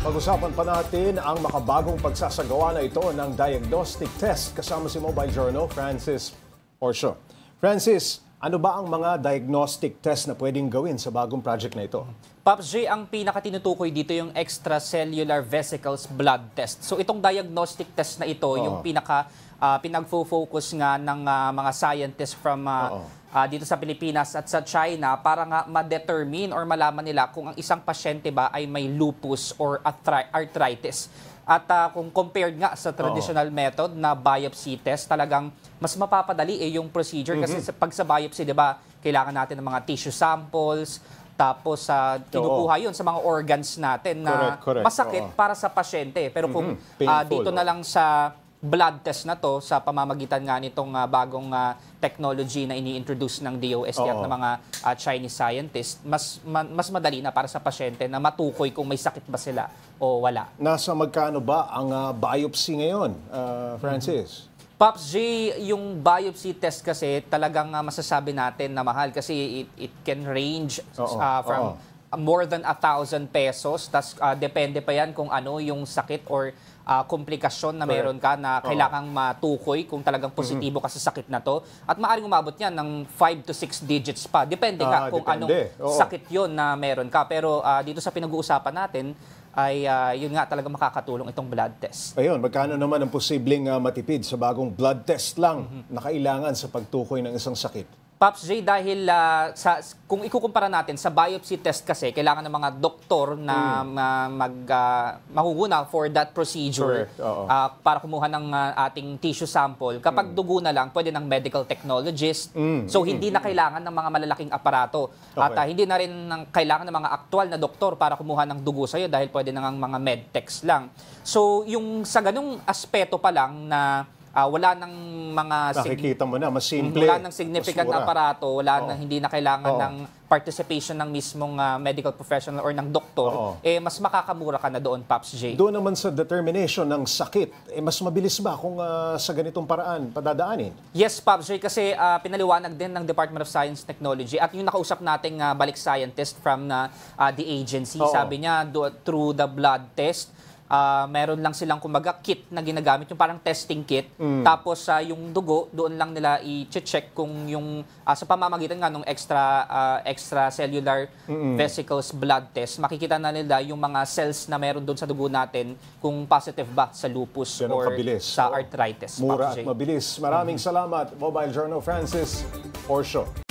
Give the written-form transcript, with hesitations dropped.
Pag-usapan pa natin ang makabagong pagsasagawa na ito ng diagnostic test kasama si Mobile Journal, Francis Orsio. Francis, ano ba ang mga diagnostic test na pwedeng gawin sa bagong project na ito? Pops J, ang pinakatinutukoy dito yung extracellular vesicles blood test. So itong diagnostic test na ito, yung pinag-focus nga ng mga scientists from dito sa Pilipinas at sa China para nga ma-determine or malaman nila kung ang isang pasyente ba ay may lupus or arthritis. At kung compared nga sa traditional method na biopsy test, talagang mas mapapadali yung procedure kasi pag sa biopsy, 'di ba, kailangan natin ng mga tissue samples, tapos kinukuha yun sa mga organs natin na masakit para sa pasyente. Pero kung dito na lang sa blood test na to, sa pamamagitan nga nitong bagong technology na ini-introduce ng DOST at ng mga Chinese scientists, mas madali na para sa pasyente na matukoy kung may sakit ba sila o wala. Nasa magkano ba ang biopsy ngayon, Francis? Pops J, yung biopsy test kasi talagang masasabi natin na mahal kasi it can range from more than 1,000 pesos. Tas depende pa yan kung ano yung sakit or komplikasyon na meron ka na kailangang matukoy kung talagang positibo ka sa sakit na to. At maaaring umabot yan ng 5 to 6 digits pa. Depende ka kung anong sakit yon na meron ka. Pero dito sa pinag-uusapan natin, ay yun nga talaga makakatulong itong blood test. Ayun, magkano naman ang posibleng matipid sa bagong blood test lang na kailangan sa pagtukoy ng isang sakit? Pops J, dahil kung ikukumpara natin sa biopsy test kasi, kailangan ng mga doktor na mahuguna for that procedure para kumuha ng ating tissue sample. Kapag dugo na lang, pwede ng medical technologist. So, hindi na kailangan ng mga malalaking aparato. At hindi na rin kailangan ng mga aktual na doktor para kumuha ng dugo sa'yo dahil pwede na ng mga medtechs lang. So, yung sa ganung aspeto pa lang na wala nang mga nakikita mo na, mas simple. Wala nang significant na aparato, wala nang hindi na kailangan ng participation ng mismong medical professional or ng doktor, mas makakamura ka na doon, Pops J. Doon naman sa determination ng sakit, mas mabilis ba kung sa ganitong paraan padadaanin? Yes, Pops J, kasi pinaliwanag din ng Department of Science Technology at yung nakausap nating balik scientist from the agency, sabi niya through the blood test, meron lang silang kumbaga kit na ginagamit, yung parang testing kit. Tapos yung dugo, doon lang nila i-check kung yung sa pamamagitan nga ng extracellular vesicles blood test, makikita na nila yung mga cells na meron doon sa dugo natin kung positive ba sa lupus or sa arthritis. Mura at mabilis. Maraming salamat, Mobile Journal Francis Orsio.